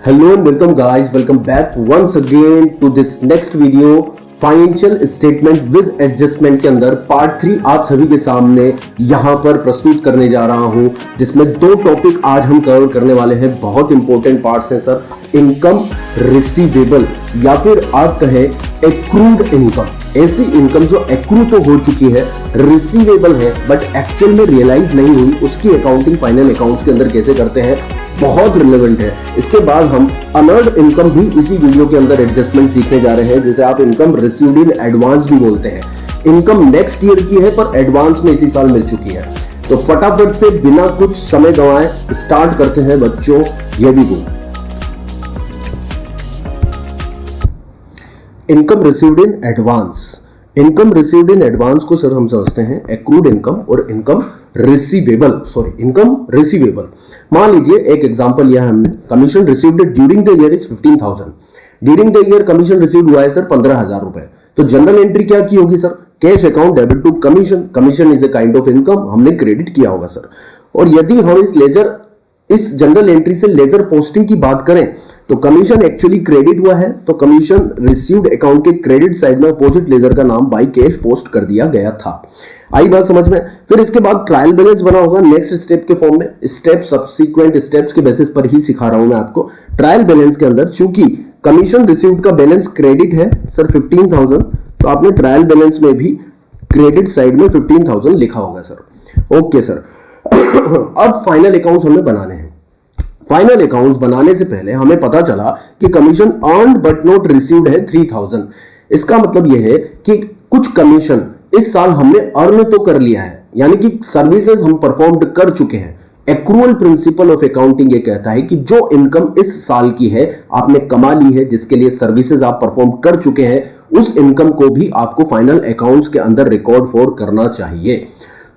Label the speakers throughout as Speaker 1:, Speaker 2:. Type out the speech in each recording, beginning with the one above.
Speaker 1: Hello and welcome guys, welcome back once again to this next video financial statement with adjustment के अंदर part 3 आप सभी के सामने यहां पर प्रस्तुत करने जा रहा हूं, जिसमें दो टॉपिक आज हम कवर करने वाले हैं। बहुत इंपॉर्टेंट पार्ट्स हैं सर, इनकम रिसीवेबल या फिर आप कहें एक्रूड इनकम। ऐसी इनकम जो एक्रू तो हो चुकी है, रिसीवेबल है बट एक्चुअल में रियलाइज नहीं हुई, उसकी अकाउंटिंग फाइनल अकाउंट्स के अंदर कैसे करते हैं, बहुत रिलेवेंट है। इसके बाद हम अनर्न्ड इनकम भी इसी वीडियो के अंदर एडजस्टमेंट सीखने जा रहे हैं, जिसे आप इनकम रिसीव्ड इन एडवांस भी बोलते हैं। इनकम नेक्स्ट ईयर की है पर एडवांस में इसी साल मिल चुकी है। तो फटाफट से बिना कुछ समय गंवाए स्टार्ट करते हैं बच्चों, ये भी गो। Income received in advance. Income received in advance को सर हम समझते हैं एक्रूड इनकम और इनकम रिसीवेबल, इनकम रिसीवेबल। मान लीजिए एक एग्जांपल लिया है हमने, commission received during the year is 15,000। During the year commission received हुआ है सर 15,000 रुपए। तो जनरल एंट्री क्या की होगी sir, cash account debit to commission. Commission is a kind of income, हमने क्रेडिट किया होगा सर। और यदि हम इस जनरल एंट्री से लेजर पोस्टिंग की बात करें तो कमीशन एक्चुअली क्रेडिट हुआ है, तो कमीशन रिसीव्ड अकाउंट के क्रेडिट साइड में अपोजिट लेजर का नाम बाय कैश पोस्ट कर दिया गया था। आई बात समझ में। फिर इसके बाद ट्रायल बैलेंस बना होगा नेक्स्ट स्टेप के फॉर्म में। स्टेप सब्सिक्वेंट स्टेप्स के बेसिस पर ही सिखा रहा हूं मैं आपको। ट्रायल बैलेंस के अंदर चूंकि कमीशन रिसीव्ड का बैलेंस क्रेडिट है सर 15,000, तो आपने ट्रायल बैलेंस में भी क्रेडिट साइड में 15,000 लिखा होगा सर। Okay sir. अब फाइनल अकाउंट्स हमें बनाने हैं। फाइनल अकाउंट्स बनाने से पहले हमें पता चला कि commission earned but not received है 3,000। इसका मतलब यह है कि कुछ कमीशन इस साल हमने अर्न तो कर लिया है, यानी कि सर्विसेज हम परफॉर्म्ड कर चुके हैं। एक्रूअल प्रिंसिपल ऑफ अकाउंटिंग ये कहता है कि जो इनकम इस साल की है, आपने कमा ली है, जिसके लिए सर्विसेज आप परफॉर्म कर चुके हैं, उस इनकम को भी आपको फाइनल अकाउंट्स के अंदर रिकॉर्ड फॉर करना चाहिए।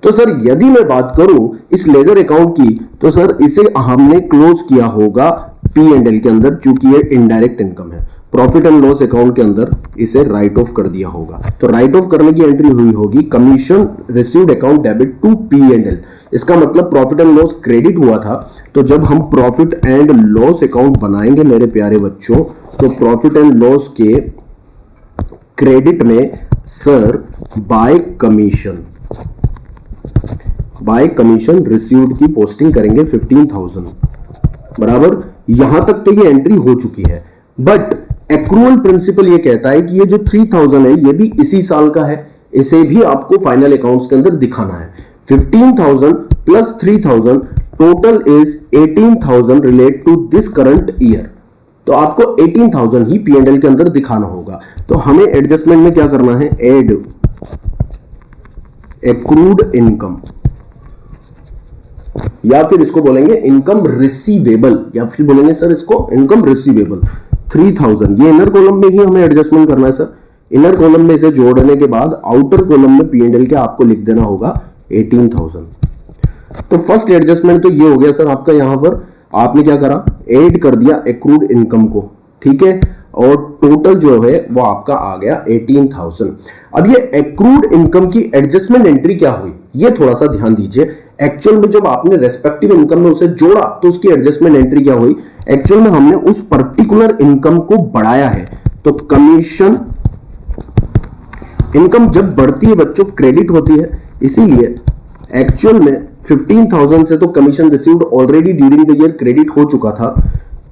Speaker 1: तो सर यदि मैं बात करूं इस लेजर अकाउंट की, तो सर इसे हमने क्लोज किया होगा P&L के अंदर, चूंकि ये इनडायरेक्ट इनकम है। प्रॉफिट एंड लॉस अकाउंट के अंदर इसे राइट ऑफ कर दिया होगा। तो राइट ऑफ करने की एंट्री हुई होगी commission received account debit to P&L। इसका मतलब प्रॉफिट एंड लॉस क्रेडिट हुआ था। तो जब हम प्रॉफिट एंड लॉस अकाउंट बनाएंगे मेरे प्यारे बच्चों, तो प्रॉफिट एंड लॉस के क्रेडिट में सर बाय कमीशन रिसीव्ड की पोस्टिंग करेंगे 15,000 बराबर। यहां तक तो ये एंट्री हो चुकी है, बट एक्रूअल प्रिंसिपल ये कहता है कि ये जो 3,000 है ये भी इसी साल का है, इसे भी आपको फाइनल अकाउंट्स के अंदर दिखाना है। 15,000 plus 3,000 total is 18,000 relate to this current year. तो आपको 18,000 ही P&L के अंदर दिखाना होगा। तो हमें एडजस्टमेंट में क्या करना है, एड एक्रूड इनकम, या फिर इसको बोलेंगे इनकम रिसीवेबल, या फिर बोलेंगे सर इसको इनकम रिसीवेबल 3,000। ये इनर कॉलम में ही हमें एडजस्टमेंट करना है सर। इनर कॉलम में इसे जोड़ने के बाद आउटर कॉलम में P&L के आपको लिख देना होगा 18,000। तो फर्स्ट एडजस्टमेंट तो ये हो गया सर आपका। यहां पर आपने क्या करा, ऐड कर दिया एक्रूड इनकम को, ठीक है, और टोटल जो है वो आपका आ गया 18,000। अब ये एक्रूड इनकम की एडजस्टमेंट एंट्री क्या हुई, ये थोड़ा सा ध्यान दीजिए। एक्चुअल में जब आपने रेस्पेक्टिव इनकम में उसे जोड़ा तो उसकी एडजस्टमेंट एंट्री क्या हुई, एक्चुअल में हमने उस पर्टिकुलर इनकम को बढ़ाया है। तो कमीशन इनकम जब बढ़ती है बच्चों क्रेडिट होती है, इसीलिए एक्चुअल में 15,000 से तो commission received already during the year credit हो चुका था।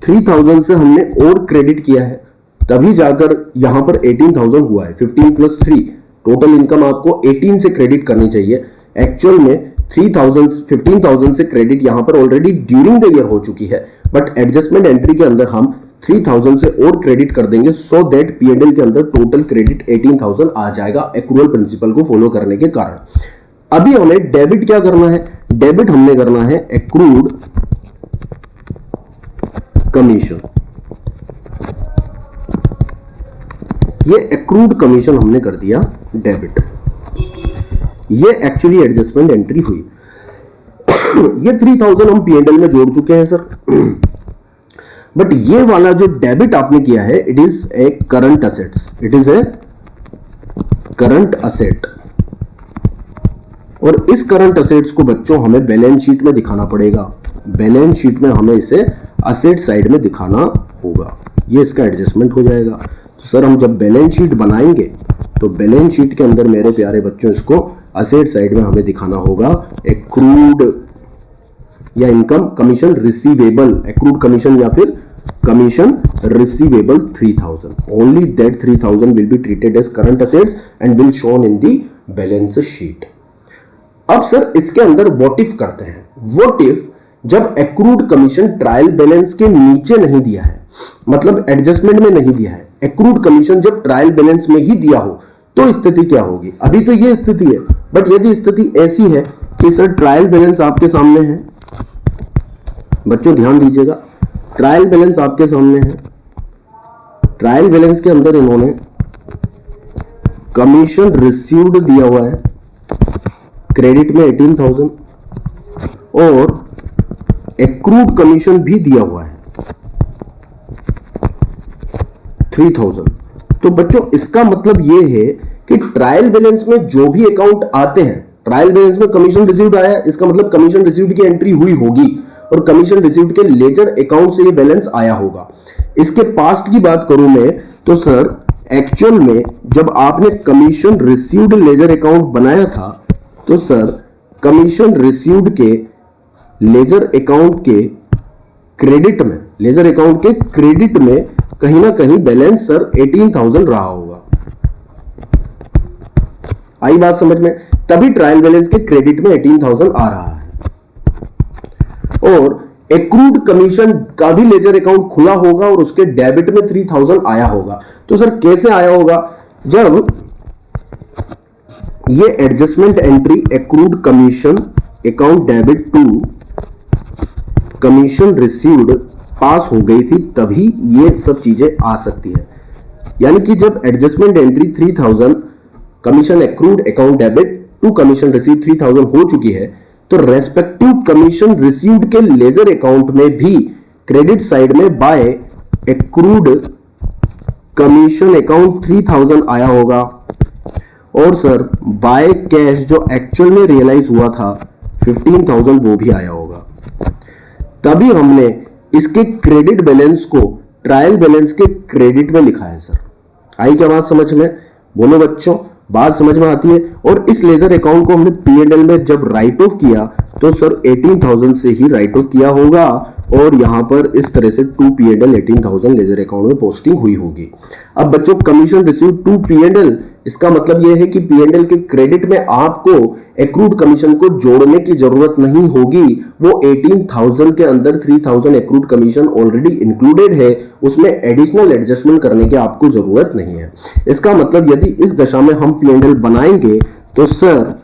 Speaker 1: 3,000 से हमने और क्रेडिट किया है, तभी जाकर यहां पर 18,000 हुआ है। 15 प्लस 3 टोटल इनकम आपको 18 से क्रेडिट करनी चाहिए। एक्चुअल में 15,000 से क्रेडिट यहां पर ऑलरेडी ड्यूरिंग द ईयर हो चुकी है, बट एडजस्टमेंट एंट्री के अंदर हम 3,000 से और क्रेडिट कर देंगे, सो दैट P&L के अंदर टोटल क्रेडिट 18,000 आ जाएगा एक्रूअल प्रिंसिपल को फॉलो करने के कारण। अभी हमें डेबिट क्या करना है, डेबिट हमने करना है एक्रूड कमीशन। ये एक्रूड कमीशन हमने कर दिया डेबिट। ये एक्चुअली एडजस्टमेंट एंट्री हुई। ये 3,000 हम P&L में जोड़ चुके हैं सर, बट ये वाला जो डेबिट आपने किया है it is a current assets, it is a current asset. और इस करंट असेट्स को बच्चों हमें बैलेंस शीट में दिखाना पड़ेगा। बैलेंस शीट में हमें इसे असेट साइड में दिखाना होगा। ये इसका एडजस्टमेंट हो जाएगा। तो सर हम जब बैलेंस शीट बनाएंगे तो बैलेंस शीट के अंदर मेरे प्यारे बच्चों इसको असेट साइड में हमें दिखाना होगा एक्रूड या income commission receivable, accrued commission या फिर commission receivable 3000. Only that 3000 will be treated as current assets and will shown in the balance sheet. अब सर इसके अंदर व्हाट इफ करते हैं। व्हाट इफ जब एक्रूड कमीशन ट्रायल बैलेंस के नीचे नहीं दिया है, मतलब एडजस्टमेंट में नहीं दिया है, एक्रूड कमीशन जब ट्रायल बैलेंस में ही दिया हो तो स्थिति क्या होगी। अभी तो ये स्थिति है, बट यदि स्थिति ऐसी है कि सर ट्रायल बैलेंस आपके सामने है, बच्चों ध्यान दीजिएगा, ट्रायल बैलेंस आपके सामने है। ट्रायल बैलेंस के अंदर इन्होंने कमीशन रिसीव्ड दिया हुआ है क्रेडिट में 18,000 और एक्रूड कमीशन भी दिया हुआ है 3000। तो बच्चों इसका मतलब यह है कि ट्रायल बैलेंस में जो भी अकाउंट आते हैं, ट्रायल बैलेंस में कमीशन रिसीव्ड आया, इसका मतलब कमीशन रिसीव्ड की एंट्री हुई होगी और कमीशन रिसीव्ड के लेजर अकाउंट से ये बैलेंस आया होगा। इसके पास्ट की बात करूं मैं तो सर एक्चुअल में जब आपने कमीशन रिसीव्ड लेजर अकाउंट बनाया था तो सर कमीशन रिसीव्ड के लेजर अकाउंट के क्रेडिट में, लेजर अकाउंट के क्रेडिट में कहीं ना कहीं बैलेंस सर 18,000 रहा होगा। आई बात समझ में? तभी ट्रायल बैलेंस के क्रेडिट में 18,000 आ रहा है। और एक्रूड कमीशन का भी लेजर अकाउंट खुला होगा और उसके डेबिट में 3000 आया होगा। तो सर कैसे आया होगा? जब ये adjustment entry accrued commission account debit to commission received pass हो गई थी, तभी ये सब चीजें आ सकती है। यानी कि जब adjustment entry 3000 commission accrued account debit to commission received 3000 हो चुकी है तो रेस्पेक्टिव कमीशन रिसीव्ड के लेजर अकाउंट में भी क्रेडिट साइड में बाय एक्रूड कमीशन अकाउंट 3000 आया होगा और सर बाय कैश जो एक्चुअल में रियलाइज हुआ था 15,000 वो भी आया होगा। तभी हमने इसके क्रेडिट बैलेंस को ट्रायल बैलेंस के क्रेडिट में लिखा है। सर आई क्या बात समझ में? बोलो बच्चों, बात समझ में आती है? और इस लेजर अकाउंट को हमने P&L में जब राइट ऑफ किया तो सर 18,000 से ही राइट ऑफ किया होगा और यहां पर इस तरह से टू P&L 18,000 लेजर अकाउंट में पोस्टिंग हुई होगी। अब बच्चों कमीशन रिसीव टू P&L, इसका मतलब यह है कि P&L के क्रेडिट में आपको एक्रूड कमीशन को जोड़ने की जरूरत नहीं होगी। वो 18,000 के अंदर 3,000 एक्रूड कमीशन ऑलरेडी इंक्लूडेड है, उसमें एडिशनल एडजस्टमेंट करने की आपको जरूरत नहीं है। इसका मतलब यदि इस दशा में हम P&L बनाएंगे तो सर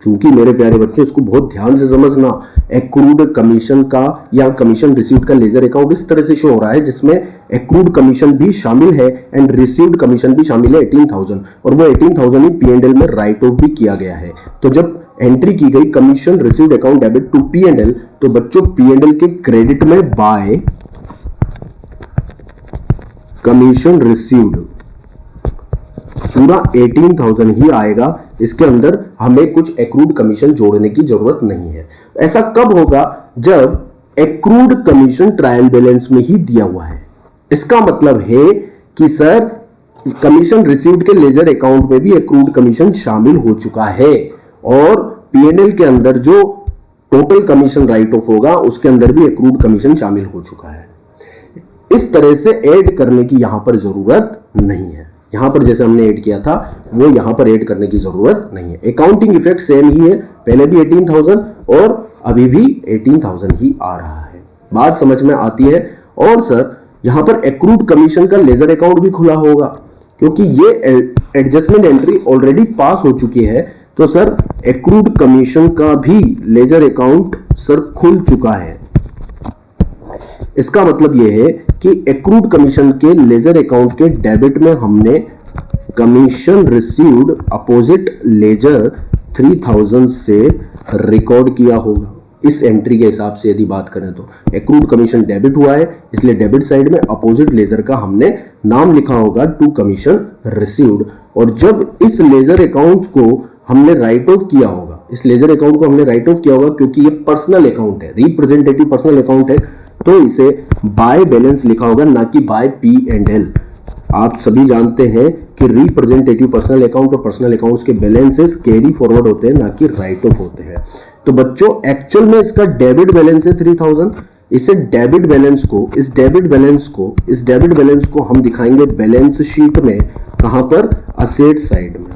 Speaker 1: चूंकि मेरे प्यारे बच्चों इसको बहुत ध्यान से समझना, एक्रूड कमीशन का या कमीशन रिसीव्ड का लेजर अकाउंट इस तरह से शो हो रहा है जिसमें एक्रूड कमीशन भी शामिल है एंड रिसीव्ड कमीशन भी शामिल है 18,000 और वो 18,000 ही P&L में राइट ऑफ भी किया गया है। तो जब एंट्री की गई commission received account debit to P&L तो बच्चों P&L के क्रेडिट में बाय कमीशन रिसीव्ड पूरा 18,000 ही आएगा। इसके अंदर हमें कुछ एक्रूड कमीशन जोड़ने की जरूरत नहीं है। ऐसा कब होगा? जब एक्रूड कमीशन ट्रायल बैलेंस में ही दिया हुआ है। इसका मतलब है कि सर कमीशन रिसीव्ड के लेजर अकाउंट में भी एक्रूड कमीशन शामिल हो चुका है और P&L के अंदर जो टोटल कमीशन राइट ऑफ होगा उसके अंदर भी एक्रूड कमीशन शामिल हो चुका है। इस तरह से ऐड करने की यहां पर जरूरत नहीं है। यहां पर जैसे हमने ऐड किया था वो यहां पर ऐड करने की जरूरत नहीं है। अकाउंटिंग इफेक्ट सेम ही है, पहले भी 18,000 और अभी भी 18,000 ही आ रहा है। बात समझ में आती है? और सर यहां पर एक्रूड कमीशन का लेजर अकाउंट भी खुला होगा क्योंकि ये एडजस्टमेंट एंट्री ऑलरेडी पास हो चुकी है। तो सर एक्रूड कमीशन का भी लेजर अकाउंट सर खुल चुका है। इसका मतलब यह है कि एक्रूड कमीशन के लेजर अकाउंट के डेबिट में हमने कमीशन रिसीव्ड अपोजिट लेजर 3000 से रिकॉर्ड किया होगा। इस एंट्री के हिसाब से यदि बात करें तो एक्रूड कमीशन डेबिट हुआ है, इसलिए डेबिट साइड में अपोजिट लेजर का हमने नाम लिखा होगा टू कमीशन रिसीव्ड। और जब इस लेजर अकाउंट को हमने राइट ऑफ किया होगा इस लेजर अकाउंट को हमने राइट ऑफ किया होगा क्योंकि ये पर्सनल अकाउंट है, रिप्रेजेंटेटिव पर्सनल अकाउंट है, तो इसे बाय बैलेंस लिखा होगा, ना कि बाय P&L। आप सभी जानते हैं कि रिप्रेजेंटेटिव पर्सनल अकाउंट और पर्सनल अकाउंट्स के बैलेंसेस कैरी फॉरवर्ड होते हैं, ना कि राइट ऑफ होते हैं। तो बच्चों एक्चुअल में इसका डेबिट बैलेंस है 3000। इस डेबिट बैलेंस को हम दिखाएंगे बैलेंस शीट में, कहां पर, असेट साइड में।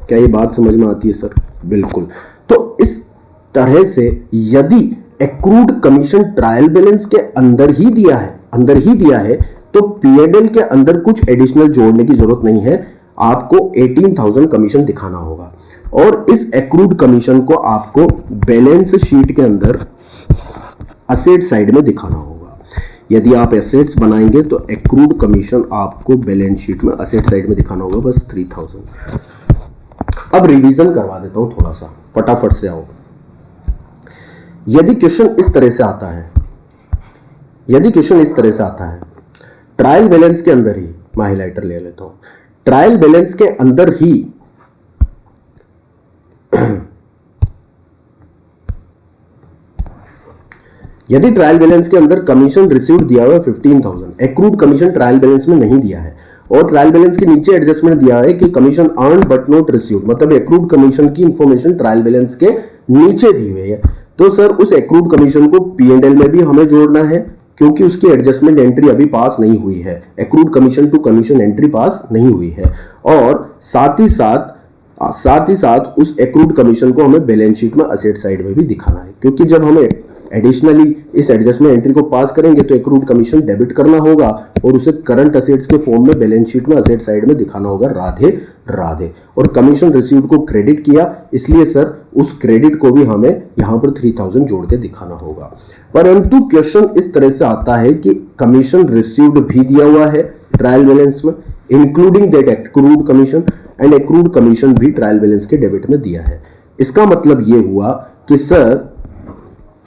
Speaker 1: क्या ये बात समझ में आती है सर? बिल्कुल। तो इस तरह से यदि एक्रूड कमीशन ट्रायल बैलेंस के अंदर ही दिया है तो P&L के अंदर कुछ एडिशनल जोड़ने की जरूरत नहीं है, आपको 18,000 कमीशन दिखाना होगा और इस एक्रूड कमीशन को आपको बैलेंस शीट के अंदर असेट साइड में दिखाना होगा। यदि आप एसेट्स बनाएंगे तो एक्रूड कमीशन आपको बैलेंस शीट में असेट साइड में दिखाना होगा, बस 3000। अब रिवीजन करवा देता हूं थोड़ा सा, फटाफट से आओ। यदि क्वेश्चन इस तरह से आता है, ट्रायल बैलेंस के अंदर ही, मैं हाइलाइटर ले लेता हूं, ट्रायल बैलेंस के अंदर ही यदि ट्रायल बैलेंस के अंदर कमीशन रिसीव्ड दिया हुआ है 15,000, एक्रूड कमीशन ट्रायल बैलेंस में नहीं दिया है और ट्रायल बैलेंस के नीचे एडजस्टमेंट दिया है कि commission earn but not received, मतलब एक्रूड कमीशन की इंफॉर्मेशन ट्रायल बैलेंस के नीचे दी हुई है, तो सर उस एक्रूड कमीशन को P&L में भी हमें जोड़ना है क्योंकि उसकी एडजस्टमेंट एंट्री अभी पास नहीं हुई है, accrued commission to commission entry pass नहीं हुई है, और साथ ही साथ उस एक्रूड कमीशन को हमें बैलेंस शीट में असेट साइड में भी दिखाना है, क्योंकि जब हमें एडिशनली इस एडजस्टमेंट एंट्री को पास करेंगे तो एक्रूड कमीशन डेबिट करना होगा और उसे करंट असेट्स के फॉर्म में बैलेंस शीट में असेट साइड में दिखाना होगा, राधे राधे। और कमीशन रिसीव्ड को क्रेडिट किया, इसलिए सर उस क्रेडिट को भी हमें यहां पर 3000 जोड़ के दिखाना होगा। परंतु क्वेश्चन इस तरह से आता है कि कमीशन रिसीव्ड भी दिया हुआ है ट्रायल बैलेंस में, including that accrued commission, and accrued commission भी ट्रायल बैलेंस के डेबिट में दिया है। इसका मतलब यह हुआ कि सर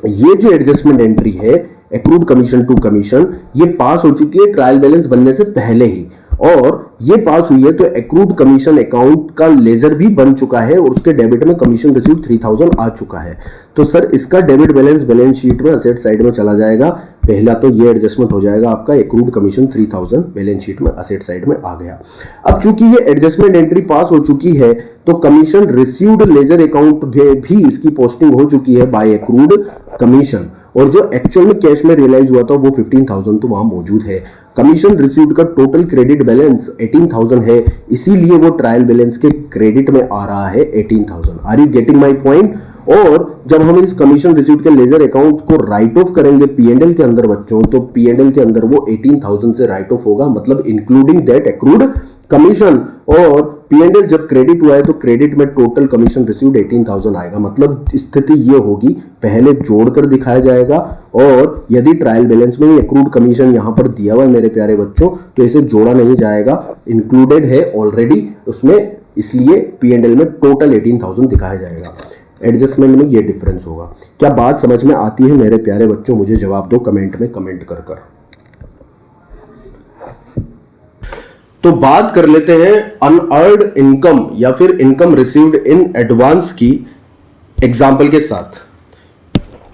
Speaker 1: ये जो एडजस्टमेंट एंट्री है एक्रूड कमीशन टू कमीशन, ये पास हो चुकी है ट्रायल बैलेंस बनने से पहले ही, और ये पास हुई है तो एक्रूड कमीशन अकाउंट का लेजर भी बन चुका है और उसके डेबिट में कमीशन रिसीव 3000 आ चुका है। तो सर इसका डेबिट बैलेंस शीट में असेट साइड में चला जाएगा। पहला तो ये एडजस्टमेंट हो जाएगा आपका, एक्रूड कमीशन 3000 बैलेंस शीट में असेट साइड में आ गया। अब चूंकि ये एडजस्टमेंट एंट्री पास हो चुकी है तो कमीशन रिसीव्ड लेजर अकाउंट भी इसकी पोस्टिंग हो चुकी है बाय एक्रूड कमीशन, और जो एक्चुअल में कैश में रियलाइज हुआ था वो 15,000 तो वहां मौजूद है। कमीशन रिसीव्ड का टोटल क्रेडिट बैलेंस 18,000 है, इसीलिए वो ट्रायल बैलेंस के क्रेडिट में आ रहा है 18,000। Are you getting my point? और जब हम इस कमीशन रिसीव्ड के लेजर अकाउंट को राइट ऑफ करेंगे P&L के अंदर बच्चों, तो P&L के अंदर वो 18,000 से राइट ऑफ होगा, मतलब इंक्लूडिंग दैट एक्रूड कमीशन। और P&L जब क्रेडिट हुआ है तो क्रेडिट में टोटल कमीशन रिसीव्ड 18,000 आएगा। मतलब स्थिति ये होगी, पहले जोड़कर दिखाया जाएगा, और यदि ट्रायल बैलेंस में एक्रूड कमीशन यहां पर दिया हुआ है मेरे प्यारे बच्चों, तो इसे जोड़ा नहीं जाएगा, इंक्लूडेड है ऑलरेडी उसमें, इसलिए P&L में टोटल 18,000 दिखाया जाएगा। एडजस्टमेंट में ये डिफरेंस होगा। क्या बात समझ में आती है मेरे प्यारे बच्चों? मुझे जवाब दो कमेंट में, कमेंट कर। तो बात कर लेते हैं अनअर्न्ड इनकम या फिर इनकम रिसीव्ड इन एडवांस की एग्जांपल के साथ।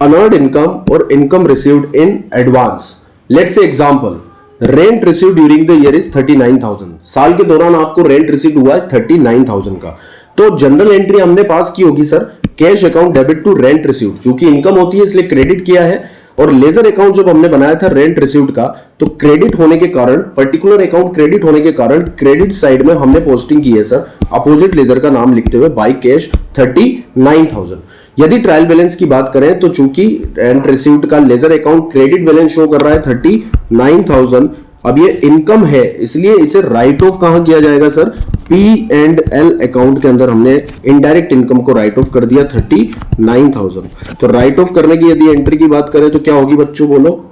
Speaker 1: अनअर्न्ड इनकम और income received in advance. Let's say example, rent received during the year is 39,000। साल के दौरान आपको रेंट रिसीव हुआ है 39,000 का। तो जनरल एंट्री हमने पास की होगी sir, cash account debit to rent received, क्योंकि इनकम होती है इसलिए क्रेडिट किया है, और लेजर अकाउंट जब हमने बनाया था रेंट रिसीव्ड का, तो क्रेडिट होने के कारण, पर्टिकुलर अकाउंट क्रेडिट होने के कारण क्रेडिट साइड में हमने पोस्टिंग की है सर अपोजिट लेजर का नाम लिखते हुए बाय कैश 39,000। यदि ट्रायल बैलेंस की बात करें तो चूंकि रेंट रिसीव्ड का ledger account credit balance show कर रहा है 39,000, अब ये इनकम है इसलिए इसे राइट ऑफ कहां किया जाएगा सर? P&L अकाउंट के अंदर हमने इनडायरेक्ट इनकम को राइट ऑफ कर दिया 39,000। तो राइट ऑफ करने की यदि एंट्री की बात करें तो क्या होगी बच्चों, बोलो?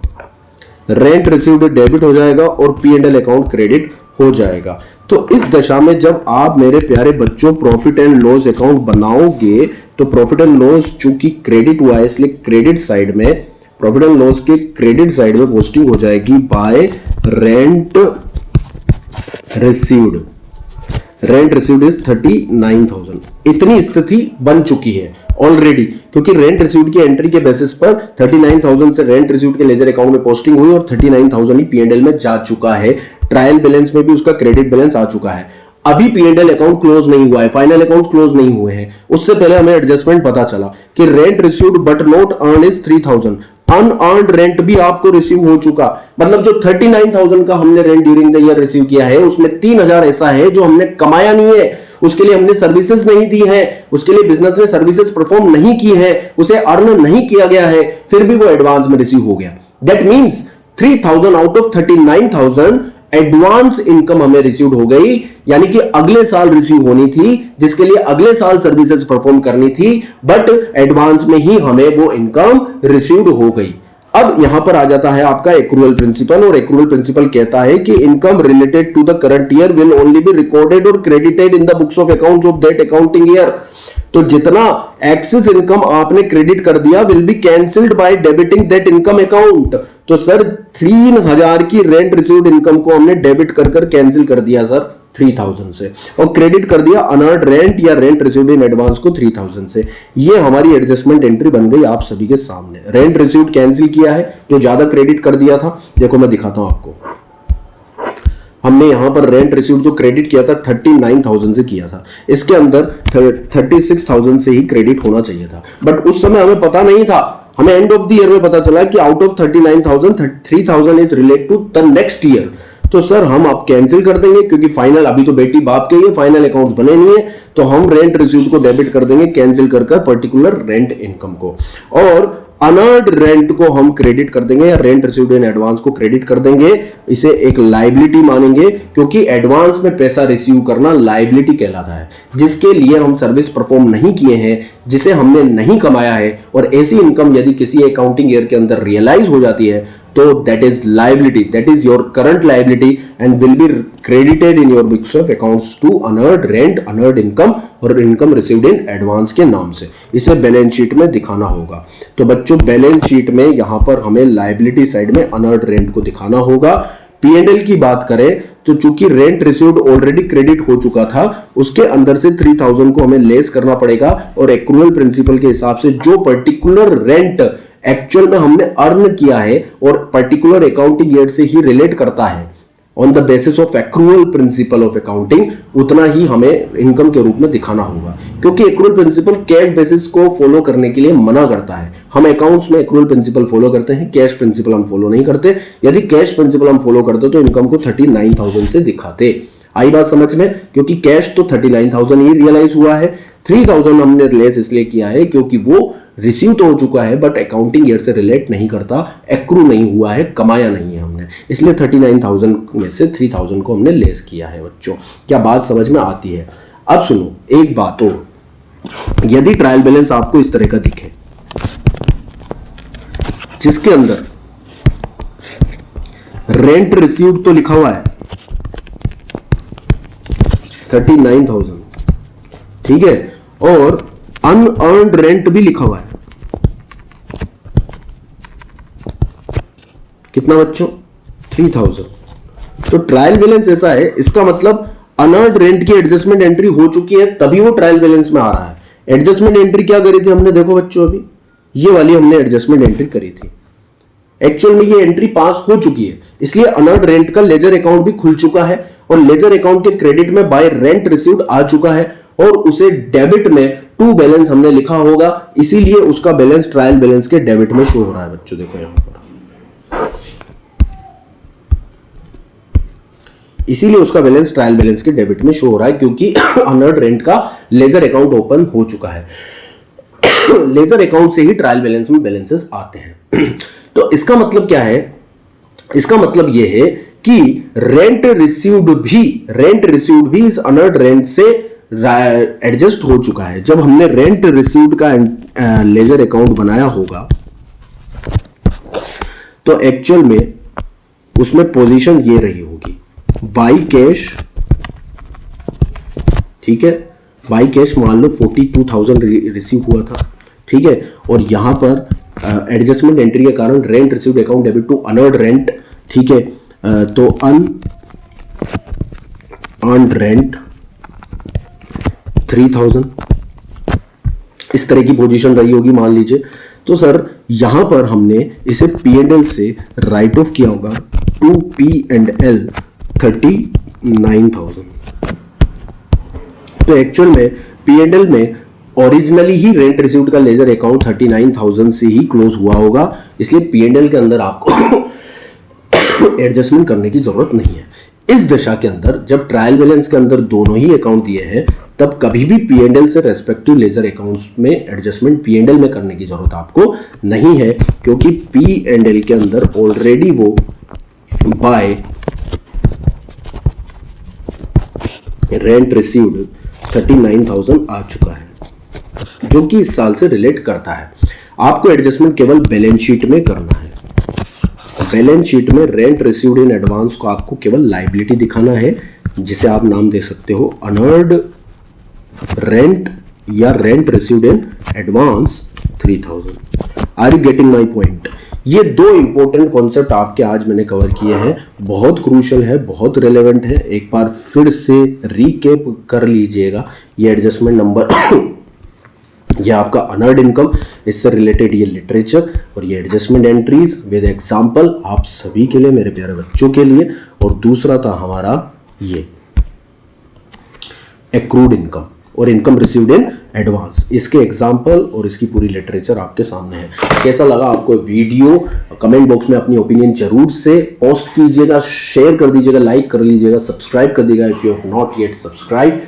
Speaker 1: रेंट रिसीव्ड डेबिट हो जाएगा और P&L अकाउंट क्रेडिट हो जाएगा। तो इस दशा में जब आप मेरे प्यारे बच्चों प्रॉफिट एंड लॉस अकाउंट बनाओगे तो प्रॉफिट एंड लॉस चूंकि क्रेडिट हुआ है इसलिए क्रेडिट साइड में, प्रॉफिट एंड लॉस के क्रेडिट साइड में पोस्टिंग हो जाएगी bye rent received. Rent received is 39,000। इतनी स्थिति बन चुकी है ऑलरेडी, क्योंकि रेंट रिसीव्ड की एंट्री के बेसिस पर 39,000 से रेंट रिसीव्ड के लेजर अकाउंट में पोस्टिंग हुई और 39,000 ही P&L में जा चुका है। ट्रायल बैलेंस में भी उसका क्रेडिट बैलेंस आ चुका है। अभी P&L अकाउंट क्लोज नहीं हुआ है, फाइनल अकाउंट क्लोज नहीं हुए हैं, उससे पहले हमें एडजस्टमेंट पता चला कि rent received but not earn is 3,000, unearned rent भी आपको रिसीव हो चुका। मतलब जो 39,000 का हमने rent during the year receive किया है उसमें 3,000 ऐसा है जो हमने कमाया नहीं है, उसके लिए हमने सर्विसेज नहीं दी है, उसके लिए बिजनेस ने सर्विसेज परफॉर्म नहीं की है, उसे अर्न नहीं किया गया है, फिर भी वो एडवांस में रिसीव हो गया। That means 3,000 out of 39,000 advance income हमें रिसीव हो गई, यानी कि अगले साल रिसीव होनी थी, जिसके लिए अगले साल सर्विसेज परफॉर्म करनी थी, बट एडवांस में ही हमें वो इनकम रिसीव हो गई। अब यहां पर आ जाता है आपका एक्रूअल प्रिंसिपल, और एक्रूअल प्रिंसिपल कहता है कि income related to the current year will only be recorded और credited in the books of accounts of that accounting year. तो जितना एक्सेस इनकम आपने क्रेडिट कर दिया will be cancelled by debiting that income account. तो sir 3,000 की rent received income को हमने डेबिट कर कैंसिल कर दिया सर 3,000 से, और क्रेडिट कर दिया अनअर्न्ड रेंट या रेंट रिसीव्ड इन एडवांस को 3,000 से। ये हमारी एडजस्टमेंट एंट्री बन गई आप सभी के सामने। रेंट रिसीव्ड कैंसिल किया है, जो ज्यादा क्रेडिट कर दिया था, देखो मैं दिखाता हूं आपको। हमने यहां पर रेंट रिसीव्ड जो क्रेडिट किया था 39,000 से किया था, इसके अंदर 36,000 से ही क्रेडिट होना चाहिए था, बट उस समय हमें पता नहीं था। हमें एंड ऑफ द ईयर में पता चला कि out of 39,000 3,000 is relate to the next year. तो सर हम आप कैंसिल कर देंगे, क्योंकि फाइनल अभी तो बेटी बाप के ही फाइनल अकाउंट्स बने नहीं है, तो हम रेंट रिसीव्ड को डेबिट कर देंगे कैंसिल कर पर्टिकुलर रेंट इनकम को, और अनअर्न्ड रेंट को हम क्रेडिट कर देंगे या रेंट रिसीव्ड इन एडवांस को क्रेडिट कर देंगे। इसे एक लायबिलिटी मानेंगे, क्योंकि एडवांस में पैसा रिसीव करना लायबिलिटी कहलाता है, जिसके लिए हम सर्विस परफॉर्म नहीं किए हैं, जिसे हमने नहीं कमाया है, और ऐसी इनकम यदि किसी अकाउंटिंग ईयर के अंदर रियलाइज हो जाती है तो that is liability, that is your current liability and will be credited in your books of accounts to unearned rent, unearned income और इनकम रिसीव्ड इन एडवांस के नाम से। इसे बैलेंस शीट में दिखाना होगा। तो बच्चों बैलेंस शीट में यहां पर हमें लायबिलिटी साइड में अनअर्न्ड रेंट को दिखाना होगा। P&L की बात करें तो चूंकि रेंट रिसीव्ड ऑलरेडी क्रेडिट हो चुका था, उसके अंदर से 3,000 को हमें लेस करना पड़ेगा, और एक्रूअल प्रिंसिपल के हिसाब से जो पर्टिकुलर रेंट एक्चुअल में हमने अर्न किया है और पर्टिकुलर अकाउंटिंग ईयर से ही रिलेट करता है on the basis of accrual principle of accounting, उतना ही हमें इनकम के रूप में दिखाना होगा, क्योंकि एक्रूअल प्रिंसिपल कैश बेसिस को फॉलो करने के लिए मना करता है। हम अकाउंट्स में एक्रूअल प्रिंसिपल फॉलो करते हैं, कैश प्रिंसिपल हम फॉलो नहीं करते। यदि कैश प्रिंसिपल हम फॉलो करते तो इनकम को 39,000 से दिखाते। आई बात समझ में? क्योंकि कैश तो 39,000 ही रियलाइज हुआ है, 3,000 हमने लेस इसलिए किया है क्योंकि वो रिसीव तो हो चुका है बट अकाउंटिंग ईयर से रिलेट नहीं करता, एक्रू नहीं हुआ है, कमाया नहीं है हमने, इसलिए 39,000 में से 3,000 को हमने लेस किया है। बच्चों क्या बात समझ में आती है? अब सुनो एक बात और, यदि ट्रायल बैलेंस आपको इस तरह का दिखे जिसके अंदर रेंट रिसीव्ड तो लिखा हुआ है 39,000, ठीक है, और अनअर्न्ड रेंट भी लिखा हुआ है, कितना बच्चों? 3,000। तो ट्रायल बैलेंस ऐसा है, इसका मतलब अनअर्न्ड रेंट की एडजस्टमेंट एंट्री हो चुकी है तभी वो ट्रायल बैलेंस में आ रहा है। एडजस्टमेंट एंट्री क्या करी थी हमने? देखो बच्चों अभी ये वाली हमने एडजस्टमेंट एंट्री करी थी, एक्चुअल में ये एंट्री पास हो चुकी है, इसलिए अनअर्न्ड रेंट का लेजर अकाउंट भी खुल चुका है और लेजर अकाउंट के क्रेडिट में बाय रेंट रिसीव्ड आ चुका है, और उसे डेबिट में टू बैलेंस हमने लिखा होगा, इसीलिए उसका बैलेंस ट्रायल बैलेंस के डेबिट में शो हो रहा है। बच्चों देखो यहां पर, इसीलिए उसका बैलेंस ट्रायल बैलेंस के डेबिट में शो हो रहा है, क्योंकि अनअर्न्ड रेंट का लेजर अकाउंट ओपन हो चुका है। लेजर अकाउंट से ही ट्रायल बैलेंस में बैलेंसेस आते हैं। तो इसका मतलब क्या है? इसका मतलब यह है कि रेंट रिसीव्ड भी इस अनअर्न्ड रेंट से एडजस्ट हो चुका है। जब हमने रेंट रिसीव्ड का लेजर अकाउंट बनाया होगा तो एक्चुअल में उसमें पोजीशन ये रही होगी, बाई कैश, ठीक है, बाई कैश मान लो 42,000 रिसीव हुआ था, ठीक है, और यहां पर एडजस्टमेंट एंट्री के कारण rent received account debit to unearned rent, ठीक है, तो अनअर्न्ड रेंट 3,000, इस तरह की पोजीशन रही होगी मान लीजिए। तो सर यहां पर हमने इसे P&L से राइट ऑफ किया होगा टू P&L 39,000। तो एक्चुअल में P&L में ओरिजिनली ही रेंट रिसीव्ड का लेजर अकाउंट 39,000 से ही क्लोज हुआ होगा, इसलिए P&L के अंदर आपको एडजस्टमेंट करने की जरूरत नहीं है। इस दशा के अंदर जब ट्रायल बैलेंस के अंदर दोनों ही अकाउंट दिए हैं तब कभी भी P&L से रेस्पेक्टिव लेजर अकाउंट्स में एडजस्टमेंट P&L में करने की जरूरत आपको नहीं है, क्योंकि P&L के अंदर ऑलरेडी वो बाय रेंट रिसीव्ड 39,000 आ चुका है, जो कि इस साल से रिलेट करता है। आपको एडजस्टमेंट केवल बैलेंस शीट में करना है। बैलेंस शीट में रेंट रिसीव्ड इन एडवांस को आपको केवल लायबिलिटी दिखाना है, जिसे आप नाम दे सकते हो अनअर्न्ड रेंट या rent received in advance 3,000। Are you getting my point? ये दो इंपॉर्टेंट कॉन्सेप्ट आपके आज मैंने कवर किए हैं, बहुत क्रूशियल है, बहुत रिलेवेंट है। एक बार फिर से रीकैप कर लीजिएगा। ये एडजस्टमेंट नंबर ये आपका अनअर्न्ड इनकम, इससे रिलेटेड ये लिटरेचर और ये एडजस्टमेंट एंट्रीज विद एग्जांपल आप सभी के लिए, मेरे प्यारे बच्चों के लिए। और दूसरा था हमारा ये एक्रूड इनकम और इनकम रिसीव्ड इन एडवांस। इसके एग्जांपल और इसकी पूरी लिटरेचर आपके सामने है। कैसा लगा आपको वीडियो? कमेंट बॉक्स में अपनी ओपिनियन जरूर से पोस्ट कीजिएगा, शेयर कर दीजिएगा, लाइक कर लीजिएगा, सब्सक्राइब कर दीजिएगा if you have not yet subscribe,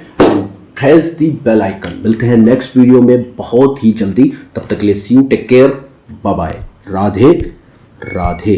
Speaker 1: press the bell icon. मिलते हैं नेक्स्ट वीडियो में बहुत ही जल्दी। तब तक के लिए see you, take care, bye bye, Radhe Radhe.